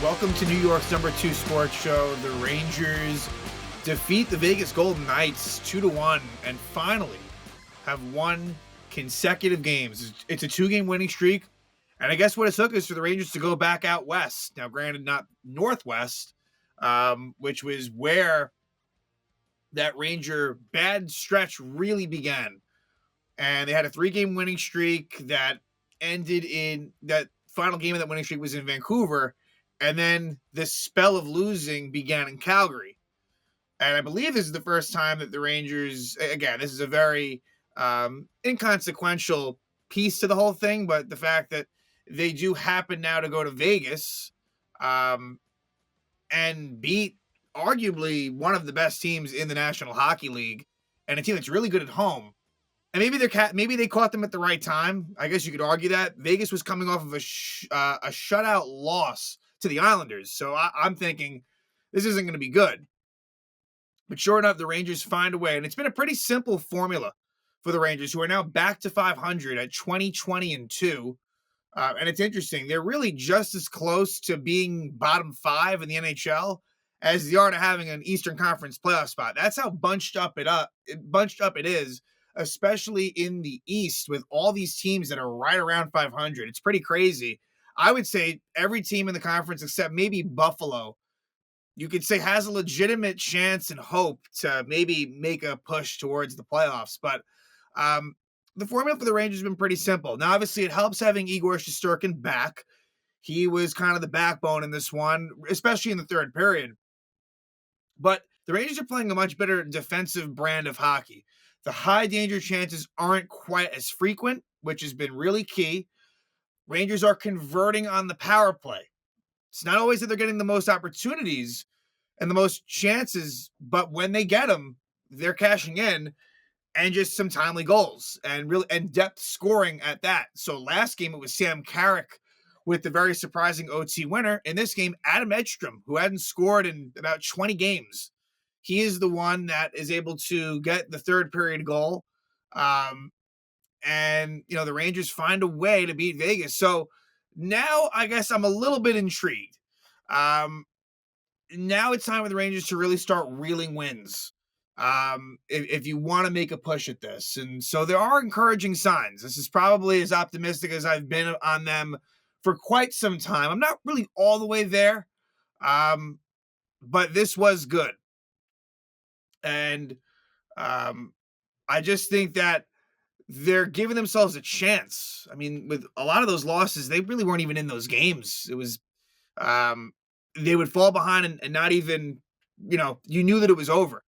Welcome to New York's #2 sports show. The Rangers defeat the Vegas Golden Knights 2-1 and finally have won consecutive games. It's a 2-game winning streak. And I guess what it took is for the Rangers to go back out west. Now, granted, not Northwest, which was where that Ranger bad stretch really began. And they had a 3-game winning streak that ended in that final game of that winning streak was in Vancouver. And then this spell of losing began in Calgary. And I believe this is the first time that the Rangers, again, this is a very inconsequential piece to the whole thing, but the fact that they do happen now to go to Vegas and beat arguably one of the best teams in the National Hockey League and a team that's really good at home. And maybe they caught them at the right time. I guess you could argue that. Vegas was coming off of a shutout loss to the Islanders. So I'm thinking this isn't going to be good. But sure enough, the Rangers find a way. And it's been a pretty simple formula for the Rangers, who are now back to 500 at 20-20-2. And it's interesting. They're really just as close to being bottom 5 in the NHL as they are to having an Eastern Conference playoff spot. That's how bunched up it is, especially in the East with all these teams that are right around 500. It's pretty crazy. I would say every team in the conference except maybe Buffalo, you could say, has a legitimate chance and hope to maybe make a push towards the playoffs. But the formula for the Rangers has been pretty simple. Now, obviously, it helps having Igor Shesterkin back. He was kind of the backbone in this one, especially in the third period. But the Rangers are playing a much better defensive brand of hockey. The high danger chances aren't quite as frequent, which has been really key. Rangers are converting on the power play. It's not always that they're getting the most opportunities and the most chances, but when they get them, they're cashing in, and just some timely goals and depth scoring at that. So last game, it was Sam Carrick with the very surprising OT winner. In this game, Adam Edstrom, who hadn't scored in about 20 games, he is the one that is able to get the third period goal. And, the Rangers find a way to beat Vegas. So now I guess I'm a little bit intrigued. Now it's time for the Rangers to really start reeling wins. If you want to make a push at this. And so there are encouraging signs. This is probably as optimistic as I've been on them for quite some time. I'm not really all the way there. But this was good. And I just think that they're giving themselves a chance. I mean, with a lot of those losses, they really weren't even in those games. It was, they would fall behind and not even, you knew that it was over.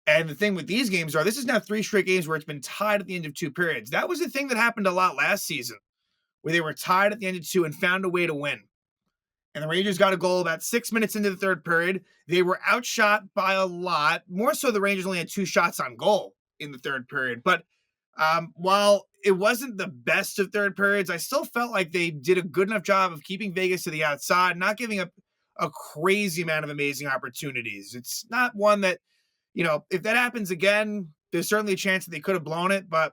And the thing with these games this is now 3 straight games where it's been tied at the end of 2 periods. That was the thing that happened a lot last season, where they were tied at the end of 2 and found a way to win. And the Rangers got a goal about 6 minutes into the third period. They were outshot by a lot. More so, the Rangers only had 2 shots on goal in the third period. But while it wasn't the best of third periods, I still felt like they did a good enough job of keeping Vegas to the outside, not giving up a crazy amount of amazing opportunities. It's not one that, if that happens again, there's certainly a chance that they could have blown it, but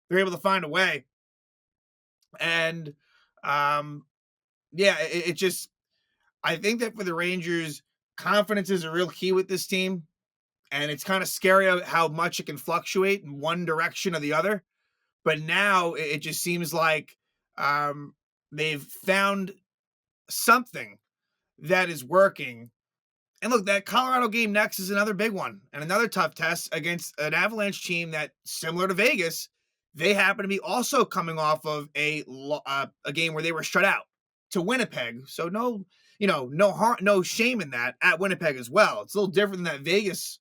they're able to find a way. And it just, I think that for the Rangers, confidence is a real key with this team. And it's kind of scary how much it can fluctuate in one direction or the other. But now it just seems like they've found something that is working. And look, that Colorado game next is another big one and another tough test against an Avalanche team that, similar to Vegas, they happen to be also coming off of a game where they were shut out to Winnipeg. So no shame in that at Winnipeg as well. It's a little different than that Vegas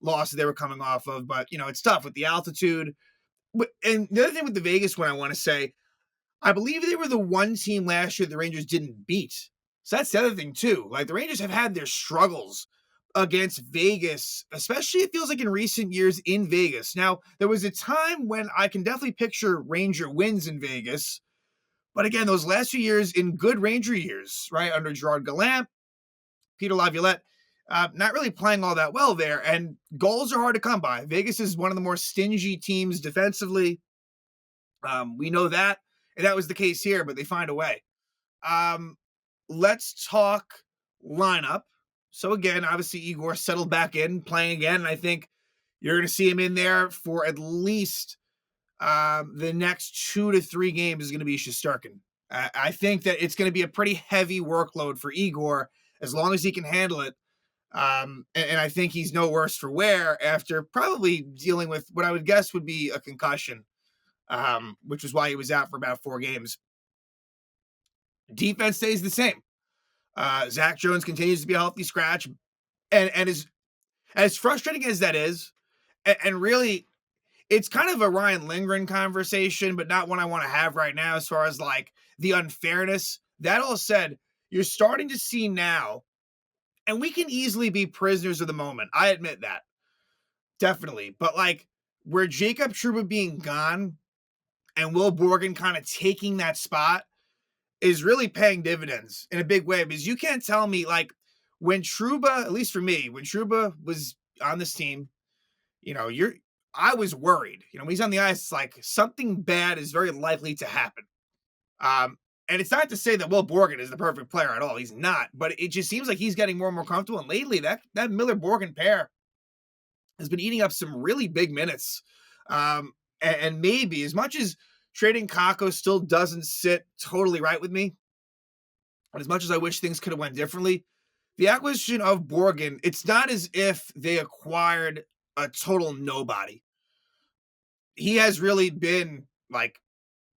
loss that they were coming off of, but it's tough with the altitude. And the other thing with the Vegas one, I want to say, I believe they were the one team last year the Rangers didn't beat. So that's the other thing too. Like, the Rangers have had their struggles against Vegas, especially it feels like in recent years in Vegas. Now, there was a time when I can definitely picture Ranger wins in Vegas, but again, those last few years in good Ranger years, right, under Gerard Gallant, Peter Laviolette, not really playing all that well there, and goals are hard to come by. Vegas is one of the more stingy teams defensively. We know that, and that was the case here, but they find a way. Let's talk lineup. So again, obviously Igor settled back in, playing again, and I think you're going to see him in there for at least the next 2 to 3 games is going to be Shesterkin. I think that it's going to be a pretty heavy workload for Igor as long as he can handle it. And I think he's no worse for wear after probably dealing with what I would guess would be a concussion, which is why he was out for about 4 games. Defense stays the same. Zach Jones continues to be a healthy scratch, and as frustrating as that is, and really, it's kind of a Ryan Lindgren conversation, but not one I want to have right now as far as like the unfairness. That all said, you're starting to see now, and we can easily be prisoners of the moment. I admit that. Definitely. But like where Jacob Trouba being gone and Will Borgen kind of taking that spot is really paying dividends in a big way, because you can't tell me like when Trouba, at least for me, when Trouba was on this team, I was worried. When he's on the ice, it's like something bad is very likely to happen. And it's not to say that Will Borgen is the perfect player at all. He's not, but it just seems like he's getting more and more comfortable. And lately, that Miller Borgen pair has been eating up some really big minutes. And maybe as much as trading Kako still doesn't sit totally right with me, and as much as I wish things could have went differently, the acquisition of Borgen, it's not as if they acquired a total nobody. He has really been like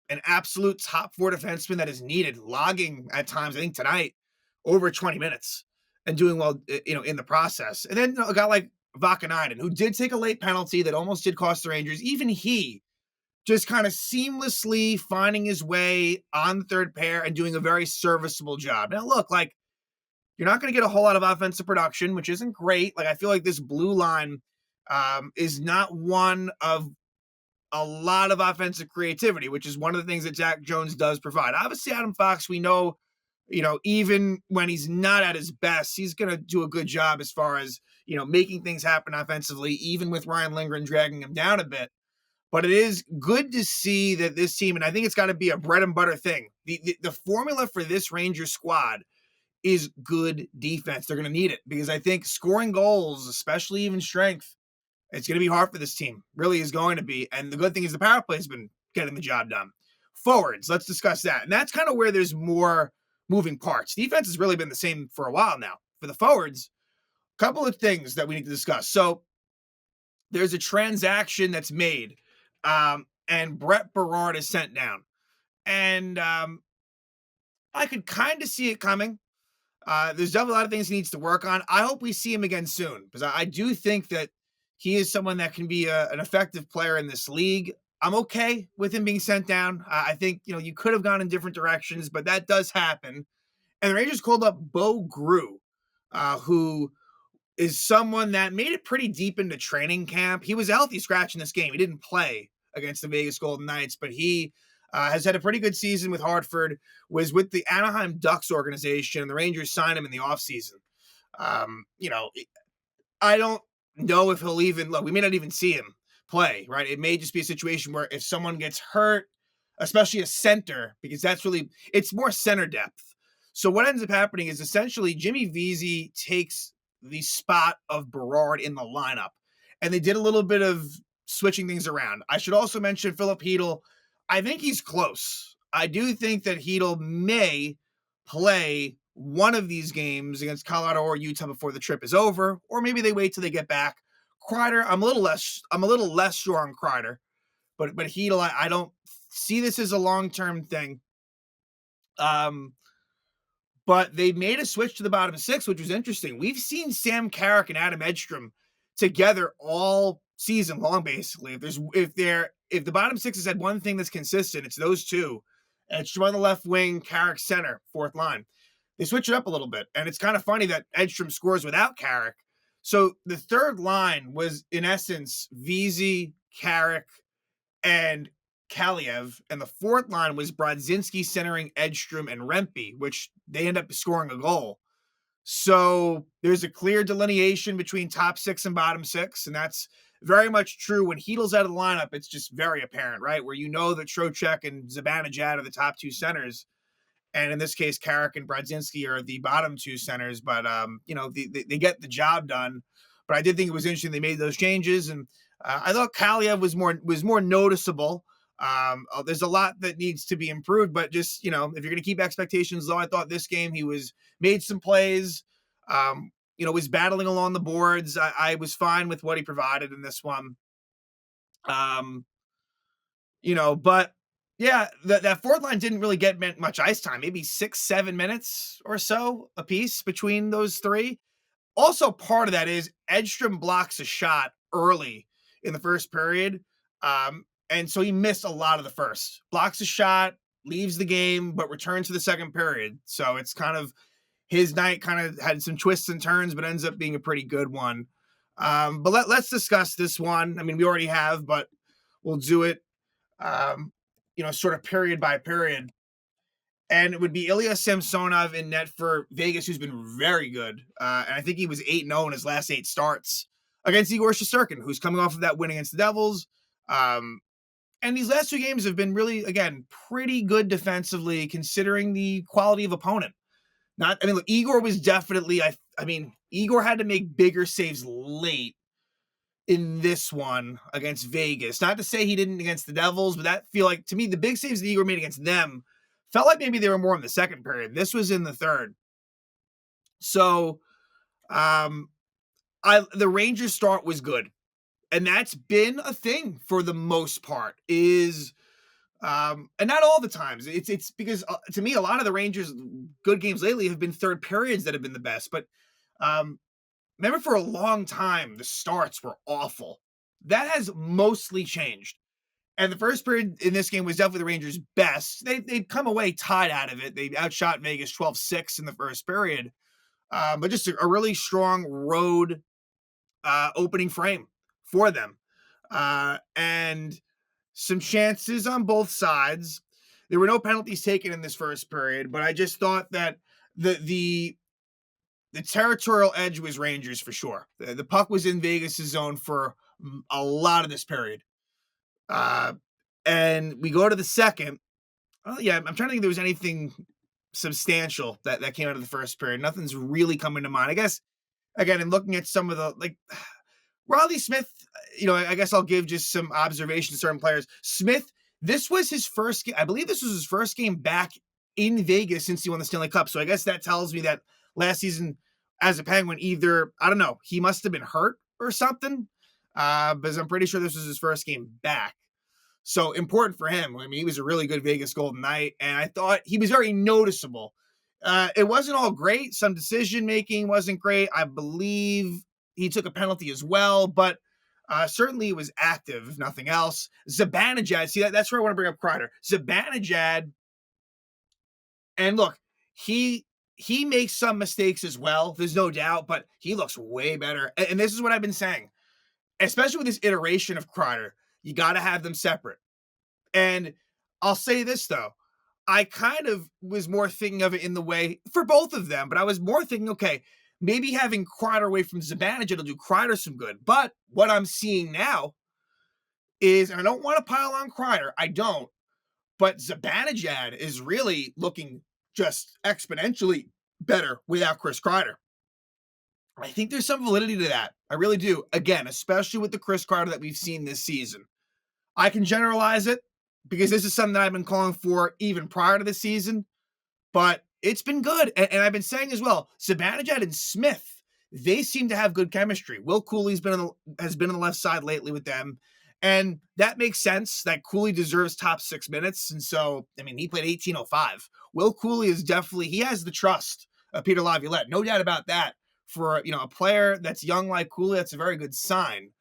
an absolute top 4 defenseman that is needed, logging at times, I think tonight, over 20 minutes and doing well, in the process. And then a guy like Vakanainen, who did take a late penalty that almost did cost the Rangers, even he just kind of seamlessly finding his way on the third pair and doing a very serviceable job. Now, look, like, you're not going to get a whole lot of offensive production, which isn't great. Like, I feel like this blue line is not one of a lot of offensive creativity, which is one of the things that Jack Jones does provide. Obviously, Adam Fox, we know, even when he's not at his best, he's going to do a good job as far as, making things happen offensively, even with Ryan Lindgren dragging him down a bit. But it is good to see that this team, and I think it's got to be a bread and butter thing. The formula for this Ranger squad is good defense. They're going to need it because I think scoring goals, especially even strength, it's going to be hard for this team. Really is going to be. And the good thing is the power play has been getting the job done. Forwards, let's discuss that. And that's kind of where there's more moving parts. Defense has really been the same for a while now. For the forwards, a couple of things that we need to discuss. So there's a transaction that's made, and Brett Berard is sent down. And I could kind of see it coming. There's definitely a lot of things he needs to work on. I hope we see him again soon, because I do think that he is someone that can be an effective player in this league. I'm okay with him being sent down. I think, you could have gone in different directions, but that does happen. And the Rangers called up Bo Grew, who is someone that made it pretty deep into training camp. He was a healthy scratch in this game. He didn't play against the Vegas Golden Knights, but he has had a pretty good season with Hartford, was with the Anaheim Ducks organization, and the Rangers signed him in the offseason. I don't know if he'll even, look, we may not even see him play, right? It may just be a situation where if someone gets hurt, especially a center, because it's more center depth. So what ends up happening is essentially Jimmy Vesey takes the spot of Berard in the lineup, and they did a little bit of switching things around. I should also mention Philip Hedl. I think he's close. I do think that Hedl may play one of these games against Colorado or Utah before the trip is over, or maybe they wait till they get back. Kreider, I'm a little less sure on Kreider, but Hedl, I don't see this as a long-term thing. But they made a switch to the bottom 6, which was interesting. We've seen Sam Carrick and Adam Edstrom together all season long, basically. If the bottom 6 has had one thing that's consistent, it's those two. Edstrom on the left wing, Carrick center, fourth line. They switch it up a little bit, and it's kind of funny that Edstrom scores without Carrick. So the third line was, in essence, Vesey, Carrick, and Kaliev, and the fourth line was Brodzinski centering Edstrom and Rempe, which they end up scoring a goal. So there's a clear delineation between top 6 and bottom 6, and that's very much true. When Hedl's out of the lineup, it's just very apparent, right? Where that Trocheck and Zibanejad are the top 2 centers. And in this case, Carrick and Bradzinski are the bottom two centers, but they get the job done. But I did think it was interesting they made those changes, and I thought Kaliev was more noticeable. There's a lot that needs to be improved, but just if you're going to keep expectations low, I thought this game he was made some plays. Was battling along the boards. I was fine with what he provided in this one. But yeah, that fourth line didn't really get much ice time, maybe 6-7 minutes or so a piece between those three. Also, part of that is Edstrom blocks a shot early in the first period. And so he missed a lot of the first. Blocks a shot, leaves the game, but returns to the second period. So it's kind of his night, kind of had some twists and turns, but ends up being a pretty good one. But let's discuss this one. I mean, we already have, but we'll do it, sort of period by period. And it would be Ilya Samsonov in net for Vegas, who's been very good. And I think he was 8-0 in his last 8 starts against Igor Shesterkin, who's coming off of that win against the Devils. And these last 2 games have been really, again, pretty good defensively, considering the quality of opponent. Look, Igor was definitely, Igor had to make bigger saves late in this one against Vegas. Not to say he didn't against the Devils, but that feel like, to me, the big saves that Igor made against them felt like maybe they were more in the second period. This was in the third. So, the Rangers start was good. And that's been a thing for the most part, and not all the times. It's because to me, a lot of the Rangers' good games lately have been third periods that have been the best. But remember, for a long time, the starts were awful. That has mostly changed. And the first period in this game was definitely the Rangers' best. They'd come away tied out of it. They outshot Vegas 12-6 in the first period. But just a really strong road opening frame for them. And some chances on both sides. There were no penalties taken in this first period, but I just thought that the territorial edge was Rangers for sure. The puck was in Vegas' zone for a lot of this period. And we go to the second. Oh yeah, I'm trying to think if there was anything substantial that came out of the first period. Nothing's really coming to mind. I guess, again, in looking at some of the, Riley Smith, I guess I'll give just some observations to certain players. Smith, this was his first game. I believe this was his first game back in Vegas since he won the Stanley Cup. So I guess that tells me that last season as a Penguin, either, I don't know, he must have been hurt or something, because I'm pretty sure this was his first game back. So important for him. He was a really good Vegas Golden Knight, and I thought he was very noticeable. It wasn't all great. Some decision-making wasn't great. I believe he took a penalty as well, but certainly he was active, if nothing else. Zibanejad, see, that's where I want to bring up Kreider. Zibanejad, and look, he makes some mistakes as well, there's no doubt, but he looks way better. And this is what I've been saying, especially with this iteration of Kreider, you got to have them separate. And I'll say this, though. I kind of was more thinking of it in the way for both of them, but I was more thinking, okay, maybe having Kreider away from Zibanejad will do Kreider some good. But what I'm seeing now is, and I don't want to pile on Kreider, I don't, but Zibanejad is really looking just exponentially better without Chris Kreider. I think there's some validity to that. I really do. Again, especially with the Chris Kreider that we've seen this season. I can generalize it because this is something that I've been calling for even prior to the season, but it's been good. And I've been saying as well, Zibanejad and Smith, they seem to have good chemistry. Will Cooley's has been on the left side lately with them. And that makes sense that Cooley deserves top 6 minutes. And so, he played 18:05. Will Cooley is definitely, he has the trust of Peter Laviolette. No doubt about that. For, a player that's young like Cooley, that's a very good sign.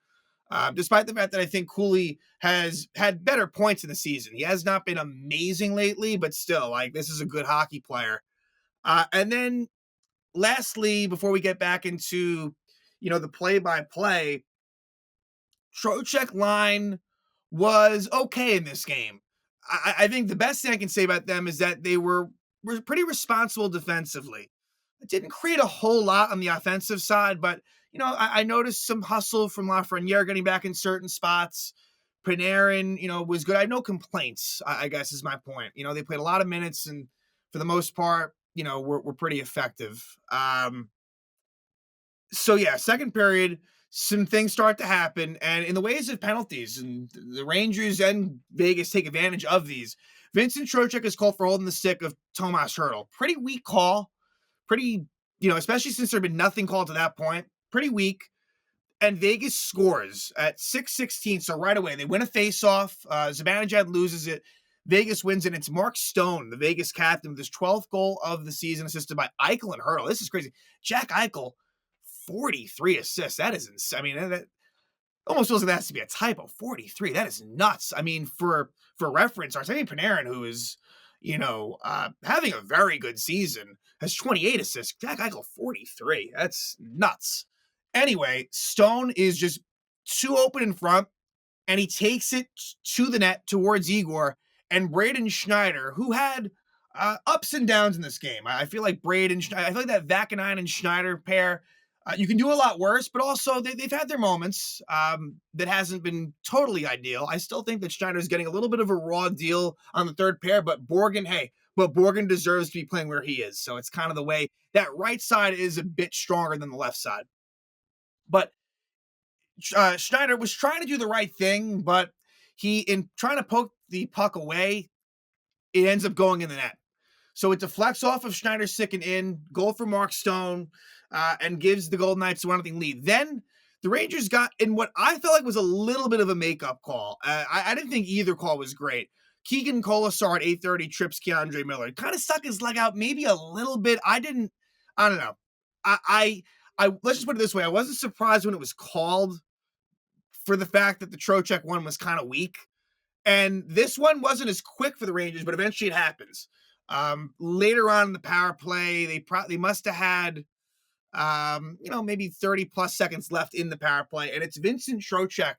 Despite the fact that I think Cooley has had better points in the season. He has not been amazing lately, but still, this is a good hockey player. And then lastly, before we get back into, the play-by-play, Trocheck line was okay in this game. I think the best thing I can say about them is that they were pretty responsible defensively. It didn't create a whole lot on the offensive side, but, I noticed some hustle from Lafreniere getting back in certain spots. Panarin, was good. I had no complaints, I guess is my point. They played a lot of minutes, and for the most part, were pretty effective. So yeah, second period, some things start to happen, and in the ways of penalties, and the Rangers and Vegas take advantage of these. Vincent Trocheck is called for holding the stick of Tomas Hertl. Pretty weak call. Pretty, especially since there had been nothing called to that point. Pretty weak. And Vegas scores at 6:16. So right away, they win a faceoff. Zibanejad loses it. Vegas wins, and it's Mark Stone, the Vegas captain, with his 12th goal of the season, assisted by Eichel and Hertl. This is crazy. Jack Eichel, 43 assists. That is insane. I mean, that almost feels like that has to be a typo. 43. That is nuts. I mean, for reference, Artemi Panarin, who is, having a very good season, has 28 assists. Jack Eichel, 43. That's nuts. Anyway, Stone is just too open in front, and he takes it to the net towards Igor, and Braden Schneider, who had ups and downs in this game. I feel like I feel like that Vakanainen and Schneider pair, you can do a lot worse, but also they've had their moments that hasn't been totally ideal. I still think that Schneider's getting a little bit of a raw deal on the third pair, but Borgen deserves to be playing where he is. So it's kind of the way that right side is a bit stronger than the left side. But Schneider was trying to do the right thing, but in trying to poke the puck away, it ends up going in the net. So it deflects off of Schneider's stick and in, goal for Mark Stone, and gives the Golden Knights a 1-0 lead. Then the Rangers got in what I felt like was a little bit of a makeup call. I didn't think either call was great. Keegan Colasar at 8:30 trips Keandre Miller. Kind of stuck his leg out maybe a little bit. I don't know. I let's just put it this way. I wasn't surprised when it was called for the fact that the Trocheck one was kind of weak. And this one wasn't as quick for the Rangers, but eventually it happens. Later on in the power play, they must have had, maybe 30 plus seconds left in the power play. And it's Vincent Trocheck.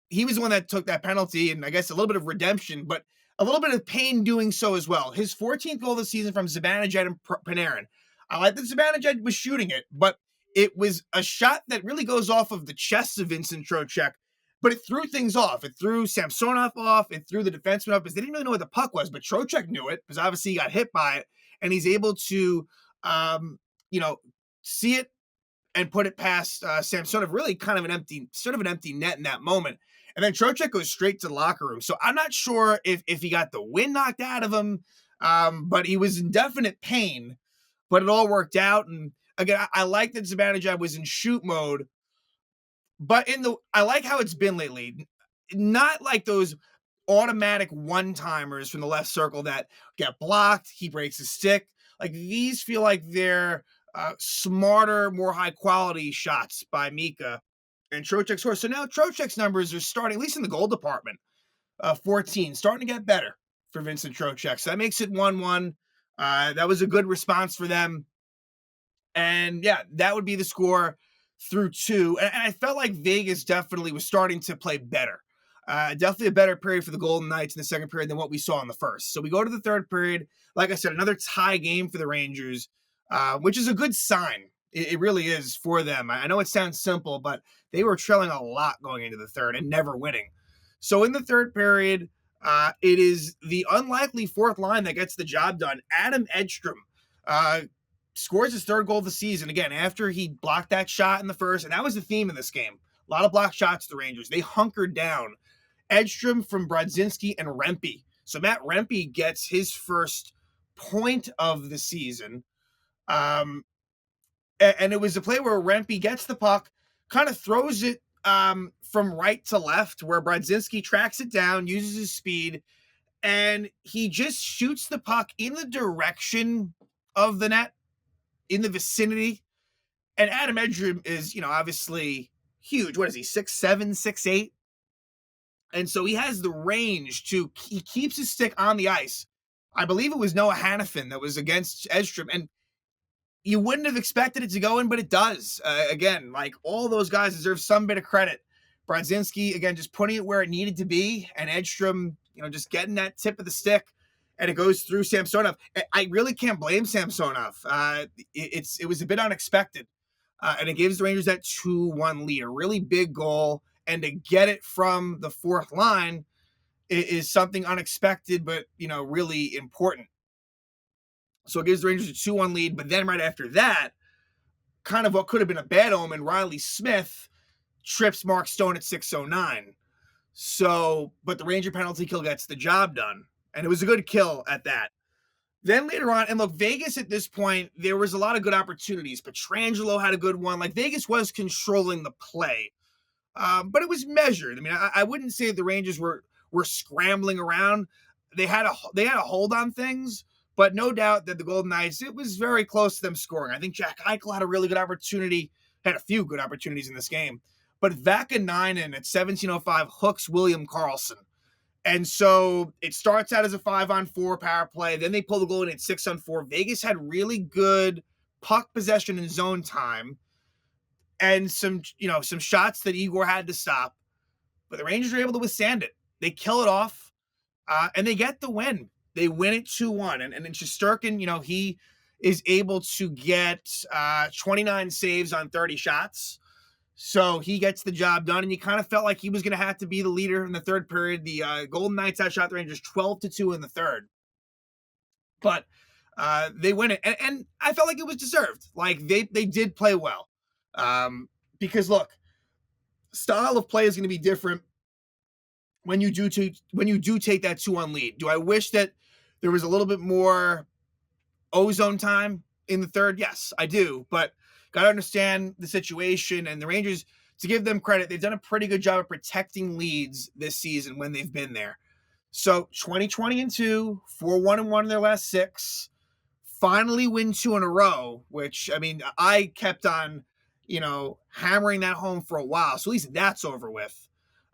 He was the one that took that penalty, and I guess a little bit of redemption, but a little bit of pain doing so as well. His 14th goal of the season from Zibanejad and Panarin. I like that Zibanejad was shooting it, but it was a shot that really goes off of the chest of Vincent Trocheck, but it threw things off. It threw Samsonov off. It threw the defenseman off because they didn't really know what the puck was, but Trocheck knew it because obviously he got hit by it, and he's able to, see it and put it past Samsonov, really kind of an empty net in that moment. And then Trocheck goes straight to the locker room. So I'm not sure if he got the wind knocked out of him, but he was in definite pain. But it all worked out. And again, I like that Zibanejad was in shoot mode, but I like how it's been lately. Not like those automatic one-timers from the left circle that get blocked, he breaks his stick. Like these feel like they're smarter, more high-quality shots by Mika and Trocheck's horse. So now Trocheck's numbers are starting, at least in the goal department, 14, starting to get better for Vincent Trocheck. So that makes it 1-1. That was a good response for them. And yeah, that would be the score through 2. And I felt like Vegas definitely was starting to play better. Definitely a better period for the Golden Knights in the second period than what we saw in the first. So we go to the third period. Like I said, another tie game for the Rangers, which is a good sign. It really is for them. I know it sounds simple, but they were trailing a lot going into the third and never winning. So in the third period, it is the unlikely fourth line that gets the job done. Adam Edstrom scores his third goal of the season, again, after he blocked that shot in the first, and that was the theme in this game. A lot of blocked shots to the Rangers. They hunkered down. Edstrom from Brodzinski and Rempe. So Matt Rempe gets his first point of the season. And it was a play where Rempe gets the puck, kind of throws it from right to left, where Brodzinski tracks it down, uses his speed, and he just shoots the puck in the direction of the net, in the vicinity. And Adam Edstrom is, obviously huge. What is he, 6'7", 6'8"? And so he has the range he keeps his stick on the ice. I believe it was Noah Hannafin that was against Edstrom, and you wouldn't have expected it to go in, but it does. Again, like all those guys deserve some bit of credit. Brodzinski, again, just putting it where it needed to be, and Edstrom, just getting that tip of the stick, and it goes through Samsonov. I really can't blame Samsonov. It was a bit unexpected, and it gives the Rangers that 2-1 lead, a really big goal, and to get it from the fourth line, is something unexpected, but, really important. So it gives the Rangers a 2-1 lead. But then right after that, kind of what could have been a bad omen, Riley Smith trips Mark Stone at 6:09. So, but the Ranger penalty kill gets the job done. And it was a good kill at that. Then later on, and look, Vegas at this point, there was a lot of good opportunities. Pietrangelo had a good one. Like, Vegas was controlling the play, but it was measured. I mean, I wouldn't say the Rangers were scrambling around. They had a hold on things, but no doubt that the Golden Knights, it was very close to them scoring. I think Jack Eichel had a really good opportunity, had a few good opportunities in this game. But Vakanainen at 17:05 hooks William Karlsson. And so it starts out as a 5-on-4 power play. Then they pull the goal in at 6-on-4. Vegas had really good puck possession and zone time, and some shots that Igor had to stop. But the Rangers are able to withstand it. They kill it off, and they get the win. They win it 2-1. And then Shesterkin, he is able to get 29 saves on 30 shots. So he gets the job done, and you kind of felt like he was going to have to be the leader in the third period. The Golden Knights outshot the Rangers 12-2 in the third. But they win it, and I felt like it was deserved. Like, they did play well. Because, look, style of play is going to be different when you do take that 2-1 lead. Do I wish that there was a little bit more ozone time in the third? Yes, I do. But got to understand the situation, and the Rangers, to give them credit, they've done a pretty good job of protecting leads this season when they've been there. So 20-20-2, 4-1-1 in their last 6, finally win 2 in a row, which, I mean, I kept on, hammering that home for a while. So at least that's over with.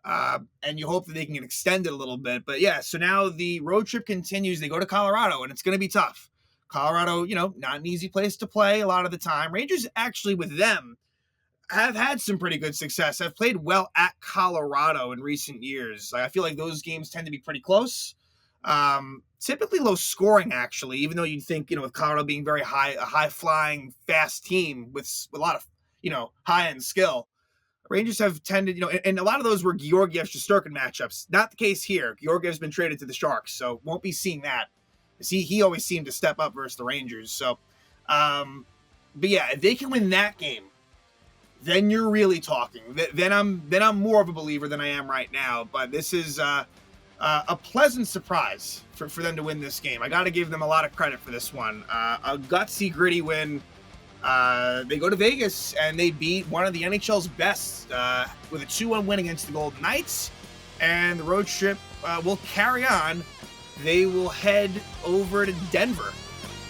And you hope that they can extend it a little bit. But yeah, so now the road trip continues. They go to Colorado, and it's going to be tough. Colorado, not an easy place to play a lot of the time. Rangers, actually, with them, have had some pretty good success. Have played well at Colorado in recent years. I feel like those games tend to be pretty close. Typically low scoring, actually, even though you'd think, with Colorado being a high-flying, fast team with a lot of, high-end skill. Rangers have tended, and a lot of those were Georgiev-Shesterkin matchups. Not the case here. Georgiev's been traded to the Sharks, so won't be seeing that. He always seemed to step up versus the Rangers. So, but yeah, if they can win that game, then you're really talking. Then I'm more of a believer than I am right now. But this is a pleasant surprise for them to win this game. I got to give them a lot of credit for this one. A gutsy, gritty win. They go to Vegas and they beat one of the NHL's best with a 2-1 win against the Golden Knights. And the road trip will carry on. They will head over to Denver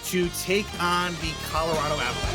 to take on the Colorado Avalanche.